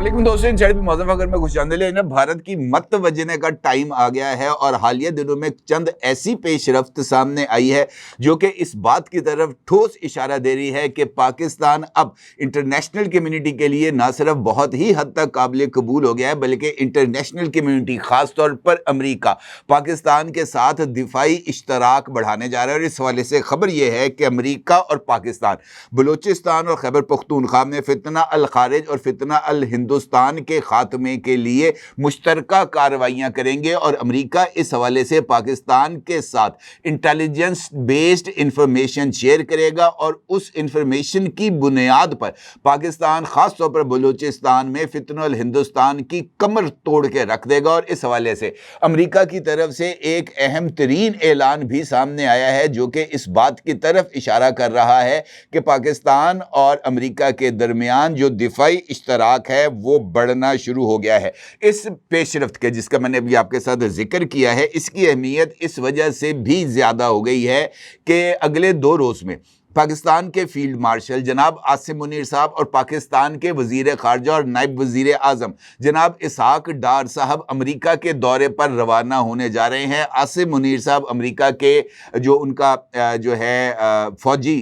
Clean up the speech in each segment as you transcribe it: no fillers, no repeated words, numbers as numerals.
लेकिन दोस्तों इन मौजूद अगर मैं खुशामदीद ना भारत की मत वजने का टाइम आ गया है और हालिया दिनों में चंद ऐसी पेशरफ्त सामने आई है जो कि इस बात की तरफ ठोस इशारा दे रही है कि पाकिस्तान अब इंटरनेशनल कम्युनिटी के लिए ना सिर्फ बहुत ही हद तक काबिल कबूल हो गया है बल्कि इंटरनेशनल कम्युनिटी खास तौर पर अमरीका पाकिस्तान के साथ दिफाई इश्तराक बढ़ाने जा रहा है। और इस हवाले से खबर यह है कि अमरीका और पाकिस्तान बलूचिस्तान और खैबर पख्तूनख्वा में फितना अल खारिज और फितना अल हिंदुस्तान के खात्मे के लिए मुश्तरका कार्रवाइयां करेंगे और अमरीका इस हवाले से पाकिस्तान के साथ इंटेलिजेंस बेस्ड इंफॉर्मेशन शेयर करेगा और उस इंफॉर्मेशन की बुनियाद पर पाकिस्तान खास तौर पर बलूचिस्तान में फितना अल हिंदुस्तान की कमर तोड़ के रख देगा। और इस हवाले से अमरीका की तरफ से एक अहम तरीन ऐलान भी सामने आया है जो कि इस बात की तरफ इशारा कर रहा है कि पाकिस्तान और अमरीका के दरमियान जो दिफाई इश्तराक है वो बढ़ना शुरू हो गया है। इस पेशरफ्त के जिसका मैंने अभी आपके साथ जिक्र किया है इसकी अहमियत इस वजह से भी ज़्यादा हो गई है कि अगले 2 रोज़ में पाकिस्तान के फील्ड मार्शल जनाब आसिम मुनीर साहब और पाकिस्तान के वजीर खारजा और नायब वजीर आज़म जनाब इसहाक डार साहब अमेरिका के दौरे पर रवाना होने जा रहे हैं। आसिम मुनीर साहब अमेरिका के जो उनका जो है फौजी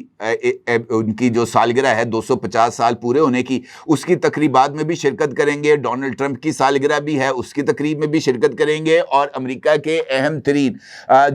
उनकी जो सालगिरह है 250 साल पूरे होने की उसकी तकरीबात में भी शिरकत करेंगे। डोनाल्ड ट्रंप की सालगिरह भी है उसकी तकरीब में भी शिरकत करेंगे और अमेरिका के अहम तरीन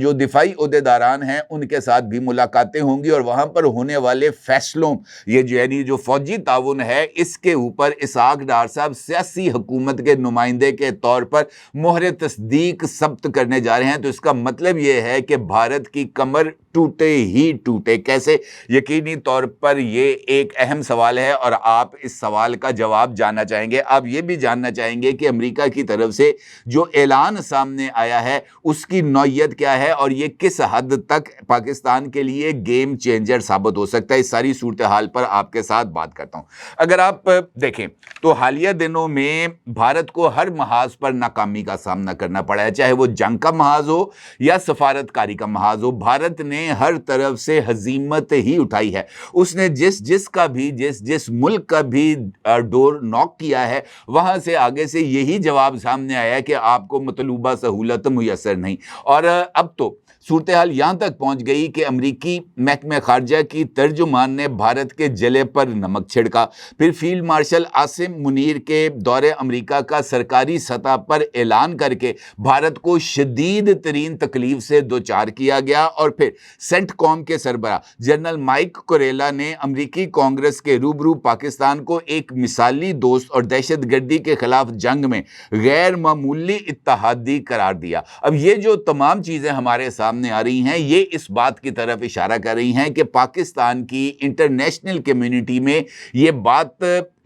जो दिफाई ओहदेदारान हैं उनके साथ भी मुलाकातें होंगी और वहाँ पर होने वाले फैसलों ये जो यानी जो फौजी ताउन है इसके ऊपर इसहाक डार साहब सियासी हुकूमत के नुमाइंदे के तौर पर मोहर तस्दीक सब्त करने जा रहे हैं। तो इसका मतलब ये है कि भारत की कमर टूटे ही टूटे। कैसे? यकीनी तौर पर ये एक अहम सवाल है और आप इस सवाल का जवाब जानना चाहेंगे। आप ये भी जानना चाहेंगे कि अमेरिका की तरफ से जो ऐलान सामने आया है उसकी नौयत क्या है और ये किस हद तक पाकिस्तान के लिए गेम चेंजर साबित हो सकता है। इस सारी सूरत हाल पर आपके साथ बात करता हूं। अगर आप देखें तो हालिया दिनों में भारत को हर महाज पर नाकामी का सामना करना पड़ा है, चाहे वो जंग का महाज हो या सफारतकारी का महाज हो। भारत ने हर तरफ से हजीमत ही उठाई है। उसने जिस मुल्क का भी डोर नॉक किया है वहां से आगे से यही जवाब सामने आया है कि आपको मतलूबा सहूलत मुयसर नहीं। और अब तो सूरत हाल यहां तक पहुंच गई कि अमरीकी महकमे खारजा की तर्जुमान ने भारत के जले पर नमक छिड़का। फिर फील्ड मार्शल आसिम मुनीर के दौरे अमरीका का सरकारी सतह पर ऐलान करके भारत को शदीद तरीन तकलीफ से दोचार किया गया। और फिर सेंटकॉम के सरबराह जनरल माइक कोरेला ने अमरीकी कांग्रेस के रूबरू पाकिस्तान को एक मिसाली दोस्त और दहशतगर्दी के खिलाफ जंग में गैर मामूली इत्तेहादी करार दिया। अब ये जो तमाम चीजें हमारे सामने आ रही हैं ये इस बात की तरफ इशारा कर रही हैं कि पाकिस्तान की इंटरनेशनल कम्युनिटी में ये बात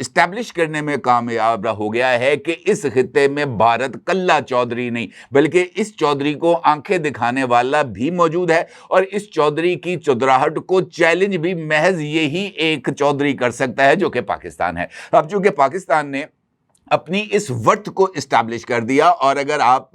इस्टेब्लिश करने में कामयाब हो गया है कि इस खित्ते में भारत कल्ला चौधरी नहीं बल्कि इस चौधरी को आंखें दिखाने वाला भी मौजूद है और इस चौधरी की चौधराहट को चैलेंज भी महज यही एक चौधरी कर सकता है जो कि पाकिस्तान है। अब चूंकि पाकिस्तान ने अपनी इस वर्थ को इस्टेब्लिश कर दिया और अगर आप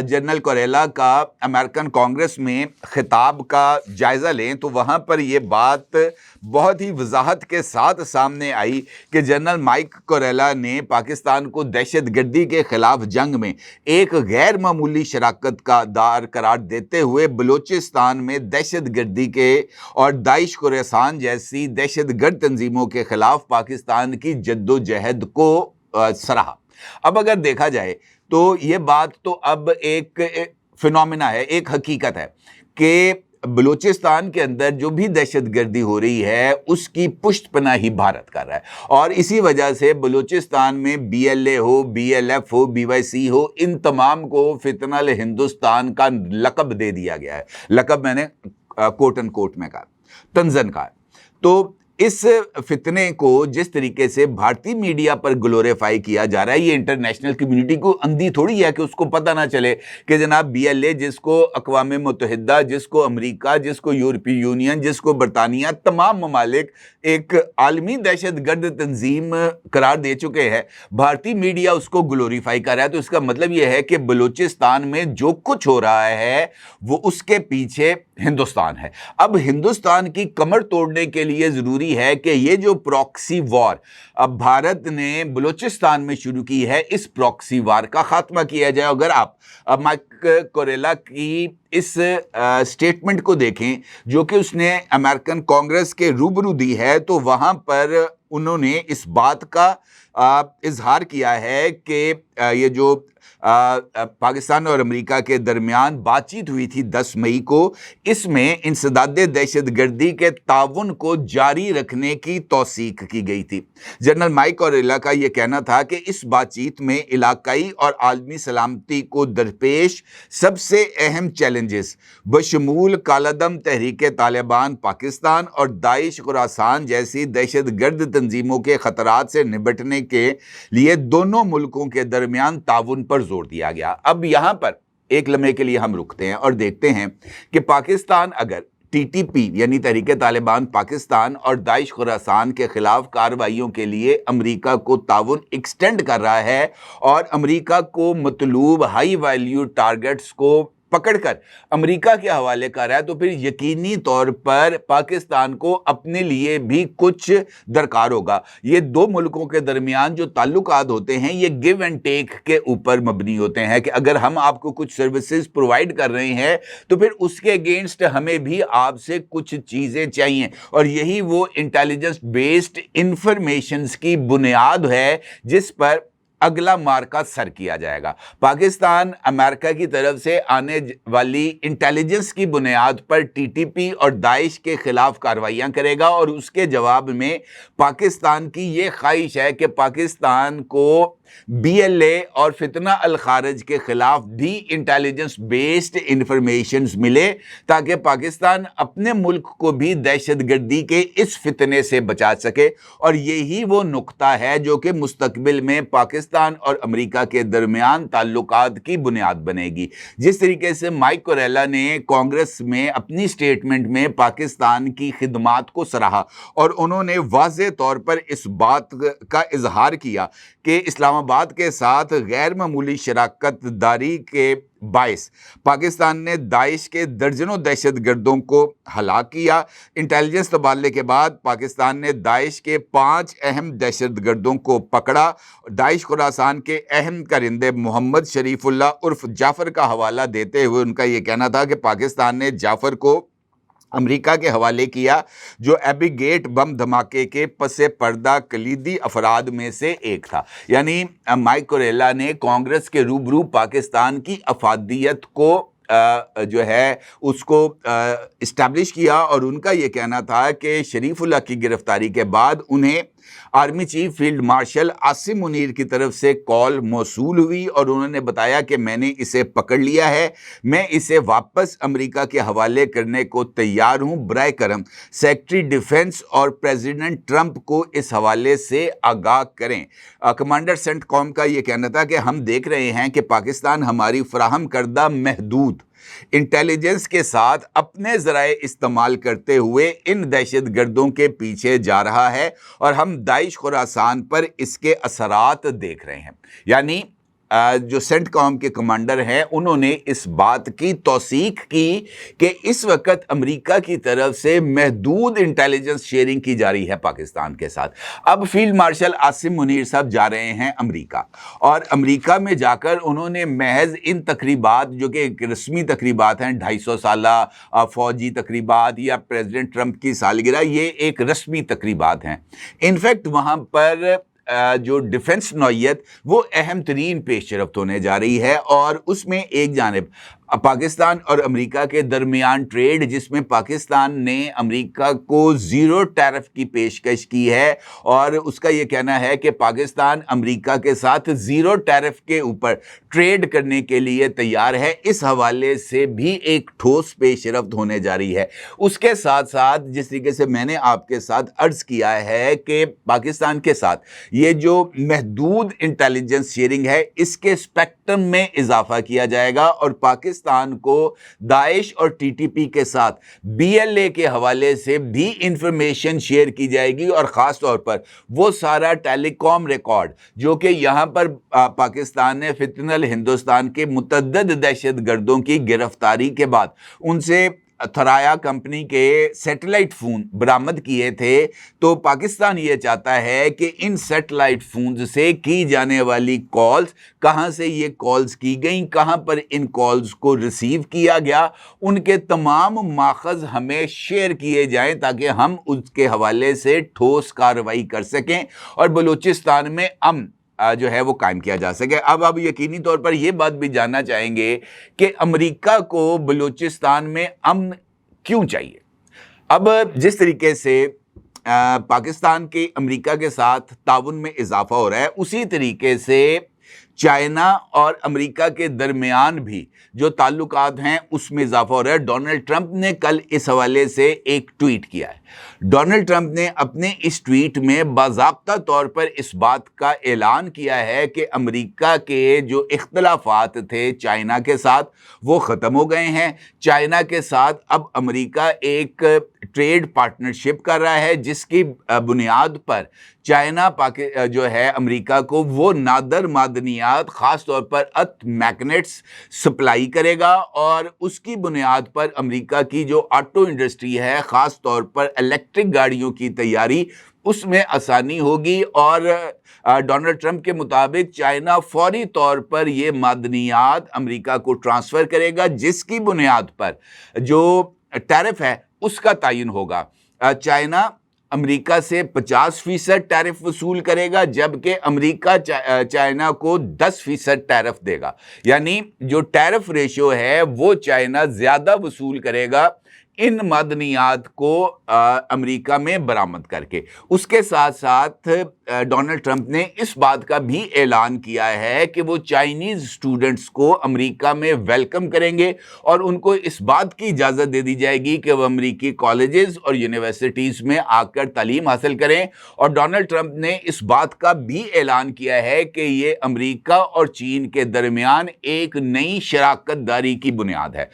जनरल कोरेला का अमेरिकन कांग्रेस में खिताब का जायज़ा लें तो वहाँ पर ये बात बहुत ही वजाहत के साथ सामने आई कि जनरल माइक कोरेला ने पाकिस्तान को दहशतगर्दी के खिलाफ जंग में एक गैर मामूली शराकत का दार करार देते हुए बलूचिस्तान में दहशतगर्दी के और दाइश खुरासान जैसी दहशतगर्द तंजीमों के खिलाफ पाकिस्तान की जद्दोजहद को सराहा। अब अगर देखा जाए तो ये बात तो अब एक फिनोमिना है, एक हकीकत है कि बलूचिस्तान के अंदर जो भी दहशतगर्दी हो रही है उसकी पुष्टपनाही भारत कर रहा है और इसी वजह से बलूचिस्तान में BLA हो, BLF हो, BYC हो, इन तमाम को फितनल हिंदुस्तान का लक़ब दे दिया गया है। लक़ब मैंने कोट एंड कोट में कहा, तंजन कहा। तो इस फितने को जिस तरीके से भारतीय मीडिया पर ग्लोरीफाई किया जा रहा है ये इंटरनेशनल कम्युनिटी को अंधी थोड़ी है कि उसको पता ना चले कि जनाब BLA जिसको अक़वाम मुत्तहिदा, जिसको अमेरिका, जिसको यूरोपीय यूनियन, जिसको बरतानिया, तमाम ममालिक एक आलमी दहशतगर्द तंजीम करार दे चुके हैं, भारतीय मीडिया उसको ग्लोरीफाई कर रहा है। तो इसका मतलब यह है कि बलूचिस्तान में जो कुछ हो रहा है वो उसके पीछे हिंदुस्तान है। अब हिंदुस्तान की कमर तोड़ने के लिए ज़रूरी ضروری ہے کہ یہ جو پراکسی وار اب بھارت نے بلوچستان میں شروع کی ہے، اس پراکسی وار کا خاتمہ کیا جائے۔ اگر آپ مائک کوریلا کی اس سٹیٹمنٹ کو دیکھیں جو کہ اس نے امریکن کانگریس کے روبرو دی ہے، تو وہاں پر انہوں نے اس بات کا اظہار کیا ہے کہ یہ جو پاکستان اور امریکہ کے درمیان بات چیت ہوئی تھی 10 مئی کو، اس میں انسداد دہشت گردی کے تعاون کو جاری رکھنے کی توثیق کی گئی تھی۔ جنرل مائک کوریلا کا یہ کہنا تھا کہ اس بات چیت میں علاقائی اور عالمی سلامتی کو درپیش سب سے اہم چیلنجز بشمول کالعدم تحریک طالبان پاکستان اور داعش خراسان جیسی دہشت گرد تنظیموں کے خطرات سے نمٹنے کے لیے دونوں ملکوں کے درمیان تعاون پر زور دیا گیا۔ اب یہاں پر ایک لمحے کے لیے ہم رکتے ہیں اور دیکھتے ہیں کہ پاکستان اگر ٹی ٹی پی یعنی تحریک طالبان پاکستان اور داعش خراسان کے خلاف کارروائیوں کے لیے امریکہ کو تعاون ایکسٹینڈ کر رہا ہے اور امریکہ کو مطلوب ہائی ویلیو ٹارگٹس کو پکڑ کر امریکہ کے حوالے کر رہا ہے، تو پھر یقینی طور پر پاکستان کو اپنے لیے بھی کچھ درکار ہوگا۔ یہ دو ملکوں کے درمیان جو تعلقات ہوتے ہیں یہ گیو اینڈ ٹیک کے اوپر مبنی ہوتے ہیں کہ اگر ہم آپ کو کچھ سروسز پرووائیڈ کر رہے ہیں تو پھر اس کے اگینسٹ ہمیں بھی آپ سے کچھ چیزیں چاہیے، اور یہی وہ انٹیلیجنس بیسڈ انفارمیشنز کی بنیاد ہے جس پر اگلا مارکا سر کیا جائے گا۔ پاکستان امریکہ کی طرف سے آنے والی انٹیلیجنس کی بنیاد پر ٹی ٹی پی اور داعش کے خلاف کارروائیاں کرے گا، اور اس کے جواب میں پاکستان کی یہ خواہش ہے کہ پاکستان کو بی ایل اے اور فتنہ الخارج کے خلاف بھی انٹیلیجنس بیسڈ انفارمیشنز ملے تاکہ پاکستان اپنے ملک کو بھی دہشت گردی کے اس فتنے سے بچا سکے، اور یہی وہ نقطہ ہے جو کہ مستقبل میں پاکستان اور امریکہ کے درمیان تعلقات کی بنیاد بنے گی۔ جس طریقے سے مائک کوریلا نے کانگریس میں اپنی سٹیٹمنٹ میں پاکستان کی خدمات کو سراہا اور انہوں نے واضح طور پر اس بات کا اظہار کیا کہ اسلام آباد کے ساتھ غیر معمولی شراکت داری کے باعث پاکستان نے داعش کے درجنوں دہشت گردوں کو ہلاک کیا۔ انٹیلیجنس تبادلے کے بعد پاکستان نے داعش کے 5 اہم دہشت گردوں کو پکڑا۔ داعش خراسان کے اہم کرندے محمد شریف اللہ عرف جعفر کا حوالہ دیتے ہوئے ان کا یہ کہنا تھا کہ پاکستان نے جعفر کو امریکہ کے حوالے کیا، جو ایبی گیٹ بم دھماکے کے پس پردہ کلیدی افراد میں سے ایک تھا۔ یعنی مائک کوریلا نے کانگریس کے روبرو پاکستان کی افادیت کو جو ہے اس کو اسٹیبلش کیا، اور ان کا یہ کہنا تھا کہ شریف اللہ کی گرفتاری کے بعد انہیں army chief field marshal Asim Munir کی طرف سے کال موصول ہوئی اور انہوں نے بتایا کہ میں نے اسے پکڑ لیا ہے، میں اسے واپس امریکہ کے حوالے کرنے کو تیار ہوں، برائے کرم سیکرٹری ڈیفنس اور پریزیڈنٹ ٹرمپ کو اس حوالے سے آگاہ کریں۔ کمانڈر سینٹ کام کا یہ کہنا تھا کہ ہم دیکھ رہے ہیں کہ پاکستان ہماری فراہم کردہ محدود انٹیلیجنس کے ساتھ اپنے ذرائع استعمال کرتے ہوئے ان دہشت گردوں کے پیچھے جا رہا ہے، اور ہم داعش خراسان پر اس کے اثرات دیکھ رہے ہیں۔ یعنی جو سینٹ کام کے کمانڈر ہیں انہوں نے اس بات کی توثیق کی کہ اس وقت امریکہ کی طرف سے محدود انٹیلیجنس شیئرنگ کی جا رہی ہے پاکستان کے ساتھ۔ اب فیلڈ مارشل عاصم منیر صاحب جا رہے ہیں امریکہ، اور امریکہ میں جا کر انہوں نے محض ان تقریبات جو کہ رسمی تقریبات ہیں، 250 سالہ فوجی تقریبات یا پریزیڈنٹ ٹرمپ کی سالگرہ، یہ ایک رسمی تقریبات ہیں۔ انفیکٹ وہاں پر جو ڈیفنس نوعیت وہ اہم ترین پیش رفت ہونے جا رہی ہے، اور اس میں ایک جانب پاکستان اور امریکہ کے درمیان ٹریڈ جس میں پاکستان نے امریکہ کو 0 ٹیرف کی پیشکش کی ہے، اور اس کا یہ کہنا ہے کہ پاکستان امریکہ کے ساتھ 0 ٹیرف کے اوپر ٹریڈ کرنے کے لیے تیار ہے، اس حوالے سے بھی ایک ٹھوس پیش رفت ہونے جا رہی ہے۔ اس کے ساتھ ساتھ جس طریقے سے میں نے آپ کے ساتھ عرض کیا ہے کہ پاکستان کے ساتھ یہ جو محدود انٹیلیجنس شیئرنگ ہے اس کے اسپیکٹرم میں اضافہ کیا جائے گا، اور پاکستان کو داعش اور ٹی ٹی پی کے ساتھ بی ایل اے کے حوالے سے بھی انفارمیشن شیئر کی جائے گی، اور خاص طور پر وہ سارا ٹیلی کام ریکارڈ جو کہ یہاں پر پاکستان نے فتنہ ہندوستان کے متعدد دہشت گردوں کی گرفتاری کے بعد ان سے थराया कंपनी के सैटेलाइट फ़ोन बरामद किए थे, तो पाकिस्तान ये चाहता है कि इन सैटेलाइट फ़ोन से की जाने वाली कॉल्स, कहाँ से ये कॉल्स की गई, कहाँ पर इन कॉल्स को रिसीव किया गया, उनके तमाम माखज़ हमें शेयर किए जाएं ताकि हम उसके हवाले से ठोस कार्रवाई कर सकें और बलूचिस्तान में अमन जो है वो कायम किया जा सके। अब यकीनी तौर पर ये बात भी जानना चाहेंगे कि अमेरिका को बलूचिस्तान में अमन क्यों चाहिए। अब जिस तरीके से पाकिस्तान के अमेरिका के साथ ताउन में इजाफा हो रहा है, उसी तरीके से चाइना और अमेरिका के दरमियान भी जो ताल्लुकात हैं उसमें इजाफा हो रहा है। डोनाल्ड ट्रंप ने कल इस हवाले से एक ट्वीट किया है। डोनाल्ड ट्रंप ने अपने इस ट्वीट में बाज़ाब्ता तौर पर इस बात का ऐलान किया है कि अमेरिका के जो इख्तलाफात थे चाइना के साथ वो ख़त्म हो गए हैं। चाइना के साथ अब अमेरिका एक ट्रेड पार्टनरशिप कर रहा है जिसकी बुनियाद पर चाइना जो है अमेरिका को वो नादर मादनियात ख़ास तौर पर मैग्नेट्स सप्लाई करेगा और उसकी बुनियाद पर अमेरिका की जो ऑटो इंडस्ट्री है ख़ास तौर पर इलेक्ट्रिक गाड़ियों की तैयारी उसमें आसानी होगी। और डोनाल्ड ट्रंप के मुताबिक चाइना फौरी तौर पर ये मादनियात अमेरिका को ट्रांसफ़र करेगा जिसकी बुनियाद पर जो टैरिफ है उसका तयन होगा। चाइना अमेरिका से 50% टैरिफ वसूल करेगा जबकि अमेरिका चाइना को 10% टैरिफ देगा, यानी जो टैरिफ रेशियो है वो चाइना ज़्यादा वसूल करेगा इन मादनियात को अमेरिका में बरामद करके। उसके साथ साथ डोनाल्ड ट्रंप ने इस बात का भी ऐलान किया है कि वो चाइनीज़ स्टूडेंट्स को अमेरिका में वेलकम करेंगे और उनको इस बात की इजाज़त दे दी जाएगी कि वो अमेरिकी कॉलेजेस और यूनिवर्सिटीज़ में आकर तालीम हासिल करें। और डोनाल्ड ट्रंप ने इस बात का भी ऐलान किया है कि ये अमेरिका और चीन के दरमियान एक नई शराकत दारी की बुनियाद है।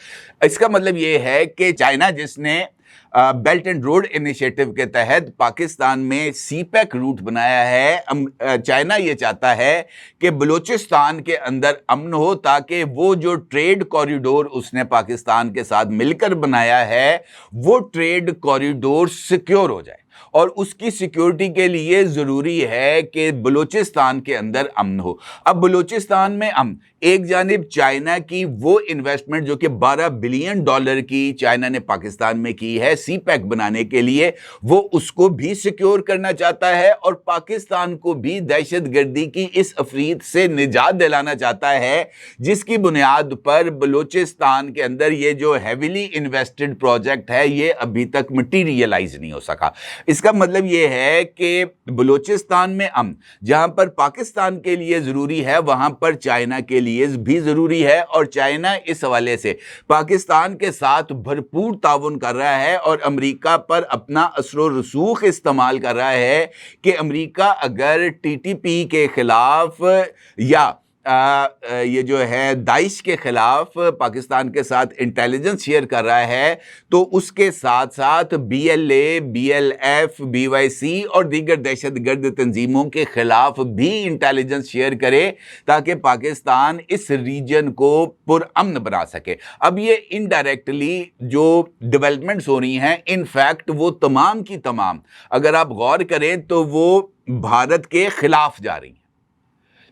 इसका मतलब ये है कि चाइना जिसने बेल्ट एंड रोड इनिशिएटिव के तहत पाकिस्तान में सीपैक रूट बनाया है, चाइना ये चाहता है कि बलूचिस्तान के अंदर अमन हो ताकि वो जो ट्रेड कॉरिडोर उसने पाकिस्तान के साथ मिलकर बनाया है वो ट्रेड कॉरिडोर सिक्योर हो जाए। और उसकी सिक्योरिटी के लिए ज़रूरी है कि बलूचिस्तान के अंदर अमन हो। अब बलूचिस्तान में अमन, एक जानिब चाइना की वो इन्वेस्टमेंट जो कि $12 बिलियन की चाइना ने पाकिस्तान में की है सीपैक बनाने के लिए, वो उसको भी सिक्योर करना चाहता है और पाकिस्तान को भी दहशतगर्दी की इस अफरीद से निजात दिलाना चाहता है जिसकी बुनियाद पर बलूचिस्तान के अंदर ये जो हैविली इन्वेस्टेड प्रोजेक्ट है ये अभी तक मटीरियलाइज नहीं हो सका। इसका मतलब ये है कि बलूचिस्तान में अमन जहां पर पाकिस्तान के लिए ज़रूरी है वहां पर चाइना के लिए भी ज़रूरी है और चाइना इस हवाले से पाकिस्तान के साथ भरपूर ताउन कर रहा है और अमेरिका पर अपना असर रसूख इस्तेमाल कर रहा है कि अमेरिका अगर TTP के खिलाफ या ये जो है दाइश के खिलाफ पाकिस्तान के साथ इंटेलिजेंस शेयर कर रहा है तो उसके साथ साथ BLA, BLF, BYC और दीगर दहशतगर्द तंजीमों के खिलाफ भी इंटेलिजेंस शेयर करे ताकि पाकिस्तान इस रीजन को पुरअमन बना सके। अब ये इनडायरेक्टली जो डेवलपमेंट्स हो रही हैं इनफैक्ट वो तमाम की तमाम अगर आप गौर करें तो वो भारत के खिलाफ जा रही हैं।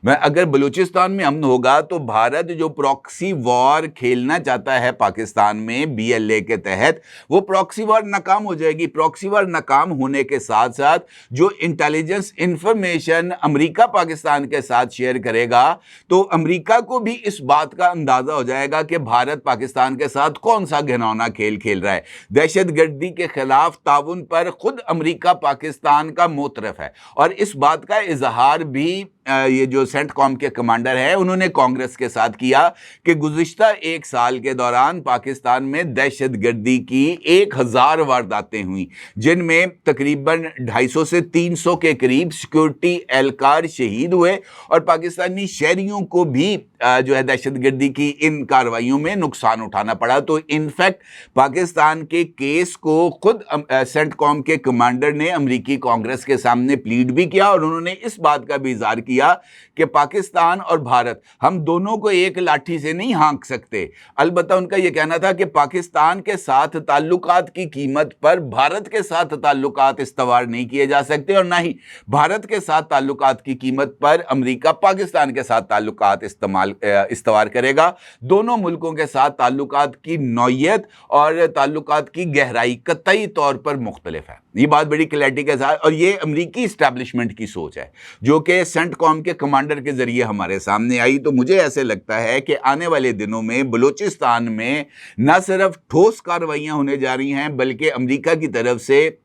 अगर बलूचिस्तान में अमन होगा तो भारत जो प्रॉक्सी वॉर खेलना चाहता है पाकिस्तान में BLA के तहत वो प्रॉक्सी वॉर नाकाम हो जाएगी। प्रॉक्सी वॉर नाकाम होने के साथ साथ जो इंटेलिजेंस इंफॉर्मेशन अमेरिका पाकिस्तान के साथ शेयर करेगा तो अमेरिका को भी इस बात का अंदाज़ा हो जाएगा कि भारत पाकिस्तान के साथ कौन सा घिनौना खेल खेल रहा है। दहशतगर्दी के खिलाफ ताउन पर खुद अमेरिका पाकिस्तान का मोतरफ है और इस बात का इजहार भी ये जो सेंटकॉम के कमांडर हैं उन्होंने कांग्रेस के साथ किया कि गुज़िश्ता एक साल के दौरान पाकिस्तान में दहशतगर्दी की 1000 वारदातें हुई जिनमें तकरीबन 250 से 300 के करीब सिक्योरिटी एहलकार शहीद हुए और पाकिस्तानी शहरियों को भी जो है दहशतगर्दी की इन कार्रवाइयों में नुकसान उठाना पड़ा। तो इनफैक्ट पाकिस्तान के केस को खुद सेंटकॉम के कमांडर ने अमेरिकी कांग्रेस के सामने प्लीड भी किया और उन्होंने इस बात का भी इज़हार किया किया कि पाकिस्तान और भारत हम दोनों को एक लाठी से नहीं हाँक सकते। अलबत्ता उनका यह कहना था कि पाकिस्तान के साथ ताल्लुकात की कीमत पर भारत के साथ ताल्लुकात इस्तवार नहीं किए जा सकते, और ना ही भारत के साथ ताल्लुकात की कीमत पर अमेरिका पाकिस्तान के साथ ताल्लुकात इस्तवार करेगा। दोनों मुल्कों के साथ ताल्लुकात की नौयत और ताल्लुकात की गहराई कतई तौर पर मुख्तलिफ है। ये बात बड़ी क्लैरिटी के साथ, और ये अमेरिकी इस्टेब्लिशमेंट की सोच है जो कि सेंटकॉम के कमांडर के जरिए हमारे सामने आई। तो मुझे ऐसे लगता है कि आने वाले दिनों में बलूचिस्तान में न सिर्फ ठोस कार्रवाइयां होने जा रही हैं, बल्कि अमेरिका की तरफ से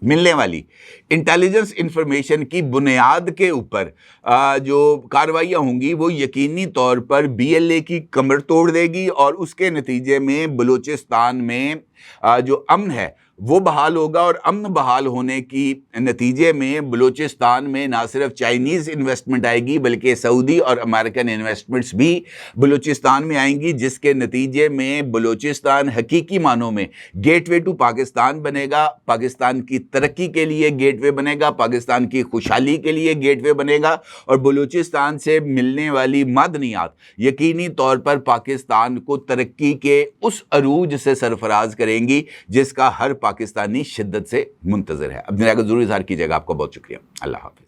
मिलने वाली इंटेलिजेंस इंफॉर्मेशन की बुनियाद के ऊपर जो कार्रवाइयाँ होंगी वो यकीनी तौर पर BLA की कमर तोड़ देगी, और उसके नतीजे में बलूचिस्तान में जो अमन है वो बहाल होगा। और अमन बहाल होने की नतीजे में बलूचिस्तान में ना सिर्फ चाइनीज़ इन्वेस्टमेंट आएगी बल्कि सऊदी और अमेरिकन इन्वेस्टमेंट्स भी बलूचिस्तान में आएंगी, जिसके नतीजे में बलूचिस्तान हकीकी मानों में गेटवे टू पाकिस्तान बनेगा, पाकिस्तान की तरक्की के लिए गेटवे बनेगा, पाकिस्तान की खुशहाली के लिए गेटवे बनेगा। और बलूचिस्तान से मिलने वाली मादनियात यकीनी तौर पर पाकिस्तान को तरक्की के उस अरूज से सरफराज करेंगी जिसका हर पाकिस्तानी शिद्दत से मुंतज़िर है। अपनी राय को ज़रूर इज़हार कीजिएगा। आपका बहुत शुक्रिया। अल्लाह हाफ़िज़।